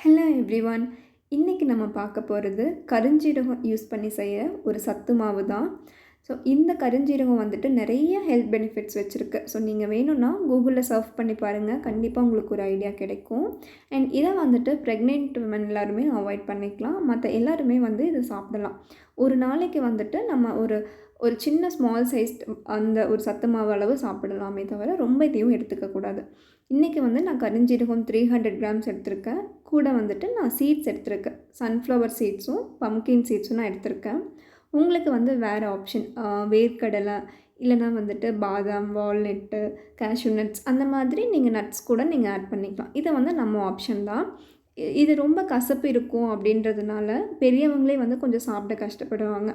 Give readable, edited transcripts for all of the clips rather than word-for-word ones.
Hello everyone. இன்றைக்கி நம்ம பார்க்க போகிறது கருஞ்சீரகம் யூஸ் பண்ணி செய்ய ஒரு சத்து மாவு தான். ஸோ இந்த கருஞ்சீரகம் வந்துட்டு நிறைய ஹெல்த் பெனிஃபிட்ஸ் வச்சுருக்கு. ஸோ நீங்கள் வேணும்னா கூகுளில் சர்ச் பண்ணி பாருங்கள், கண்டிப்பாக உங்களுக்கு ஒரு ஐடியா கிடைக்கும். அண்ட் இதை வந்துட்டு ப்ரெக்னென்ட் விமன் எல்லாருமே அவாய்ட் பண்ணிக்கலாம். மற்ற எல்லாருமே வந்து இதை சாப்பிடலாம். ஒரு நாளைக்கு வந்துட்டு நம்ம ஒரு ஒரு சின்ன ஸ்மால் சைஸ் அந்த ஒரு சத்து மாவு அளவு சாப்பிடலாமே தவிர ரொம்ப இதையும் எடுத்துக்கக்கூடாது. இன்றைக்கி வந்து நான் கருஞ்சீரகம் 300 கிராம்ஸ் எடுத்திருக்கேன். கூட வந்துட்டு நான் சீட்ஸ் எடுத்திருக்கேன். சன்ஃப்ளவர் சீட்ஸும் பம்கின் சீட்ஸும் நான் எடுத்திருக்கேன். உங்களுக்கு வந்து வேறு ஆப்ஷன் வேர்க்கடலை இல்லைனா வந்துட்டு பாதாம், வால்நட்டு, கேஷ்யூ நட்ஸ் அந்த மாதிரி நீங்கள் நட்ஸ் கூட நீங்கள் ஆட் பண்ணிக்கலாம். இதை வந்து நம்ம ஆப்ஷன் தான். இது ரொம்ப கசப்பு இருக்கும் அப்படின்றதுனால பெரியவங்களே வந்து கொஞ்சம் சாப்பிட கஷ்டப்படுவாங்க.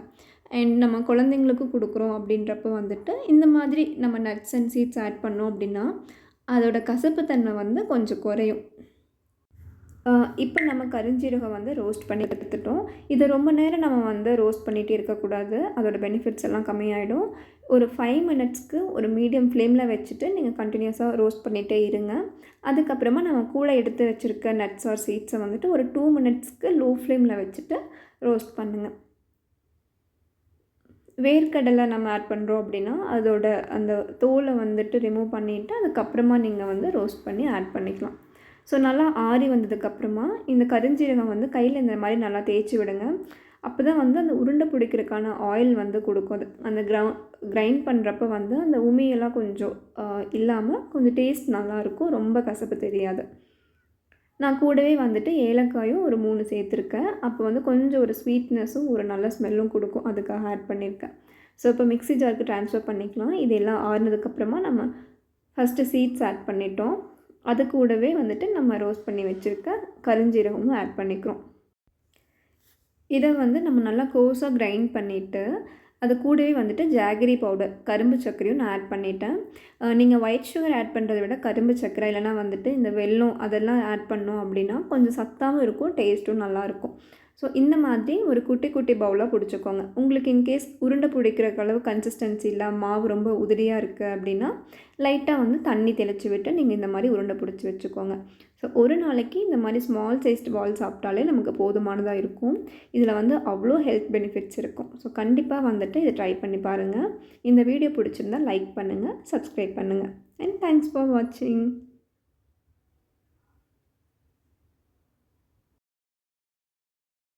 அண்ட் நம்ம குழந்தைங்களுக்கும் கொடுக்குறோம் அப்படின்றப்போ வந்துட்டு இந்த மாதிரி நம்ம நட்ஸ் அண்ட் சீட்ஸ் ஆட் பண்ணோம் அப்படின்னா அதோட கசப்புத்தன்மை வந்து கொஞ்சம் குறையும். இப்போ நம்ம கருஞ்சீரகம் வந்து ரோஸ்ட் பண்ணி எடுத்துட்டோம். இதை ரொம்ப நேரம் நம்ம வந்து ரோஸ்ட் பண்ணிகிட்டே இருக்கக்கூடாது. அதோட பெனிஃபிட்ஸ் எல்லாம் கம்மியாயிடும். ஒரு 5 மினிட்ஸ்க்கு ஒரு மீடியம் ஃப்ளேமில் வச்சுட்டு நீங்கள் கண்டினியூஸாக ரோஸ்ட் பண்ணிகிட்டே இருங்க. அதுக்கப்புறமா நம்ம கூட எடுத்து வச்சுருக்க நட்ஸ் ஆர் சீட்ஸை வந்துட்டு ஒரு 2 மினிட்ஸ்க்கு லோ ஃப்ளேமில் வச்சுட்டு ரோஸ்ட் பண்ணுங்கள். வேர்க்கடலை நம்ம ஆட் பண்ணுறோம் அப்படின்னா அதோட அந்த தோலை வந்துட்டு ரிமூவ் பண்ணிவிட்டு அதுக்கப்புறமா நீங்கள் வந்து ரோஸ்ட் பண்ணி ஆட் பண்ணிக்கலாம். ஸோ நல்லா ஆறி வந்ததுக்கப்புறமா இந்த கருஞ்சீரகம் வந்து கையில் இந்த மாதிரி நல்லா தேய்ச்சி விடுங்க. அப்போ தான் வந்து அந்த உருண்டை பிடிக்கிறதுக்கான ஆயில் வந்து கொடுக்கும். அது அந்த கிரைண்ட் பண்ணுறப்ப வந்து அந்த உமியெல்லாம் கொஞ்சம் இல்லாமல் கொஞ்சம் டேஸ்ட் நல்லாயிருக்கும், ரொம்ப கசப்பு தெரியாது. நான் கூடவே வந்துட்டு ஏலக்காயும் ஒரு 3 சேர்த்துருக்கேன். அப்போ வந்து கொஞ்சம் ஒரு ஸ்வீட்னஸும் ஒரு நல்ல ஸ்மெல்லும் கொடுக்கும், அதுக்காக ஆட் பண்ணியிருக்கேன். ஸோ இப்போ மிக்ஸி ஜாருக்கு ட்ரான்ஸ்ஃபர் பண்ணிக்கலாம். இது எல்லாம் ஆறுனதுக்கப்புறமா நம்ம ஃபஸ்ட்டு சீட்ஸ் ஆட் பண்ணிட்டோம். அது கூடவே வந்துட்டு நம்ம ரோஸ்ட் பண்ணி வச்சுருக்க கருஞ்சீரகமும் ஆட் பண்ணிக்கிறோம். இதை வந்து நம்ம நல்லா கோஸாக கிரைண்ட் பண்ணிவிட்டு அது கூடவே வந்துட்டு ஜாகரி பவுடர், கரும்பு சர்க்கரையும் நான் ஆட் பண்ணிட்டேன். நீங்கள் ஒயிட் சுகர் ஆட் பண்ணுறதை விட கரும்பு சர்க்கரை இல்லைனா வந்துட்டு இந்த வெல்லம் அதெல்லாம் ஆட் பண்ணோம் அப்படின்னா கொஞ்சம் சத்தாகவும் இருக்கும், டேஸ்ட்டும் நல்லாயிருக்கும். ஸோ இந்த மாதிரி ஒரு குட்டி குட்டி பவுலாக பிடிச்சிக்கோங்க. உங்களுக்கு இன்கேஸ் உருண்டை பிடிக்கிற அளவு கன்சிஸ்டன்சி இல்லை, மாவு ரொம்ப உதிரியாக இருக்குது அப்படின்னா லைட்டாக வந்து தண்ணி தெளித்து விட்டு நீங்கள் இந்த மாதிரி உருண்டை பிடிச்சி வச்சுக்கோங்க. ஸோ ஒரு நாளைக்கு இந்த மாதிரி ஸ்மால் சைஸ்டு பால் சாப்பிட்டாலே நமக்கு போதுமானதாக இருக்கும். இதில் வந்து அவ்வளோ ஹெல்த் பெனிஃபிட்ஸ் இருக்கும். ஸோ கண்டிப்பாக வந்துட்டு இதை ட்ரை பண்ணி பாருங்கள். இந்த வீடியோ பிடிச்சிருந்தால் லைக் பண்ணுங்கள், சப்ஸ்கிரைப் பண்ணுங்கள். அண்ட் தேங்க்ஸ் ஃபார் வாட்சிங்.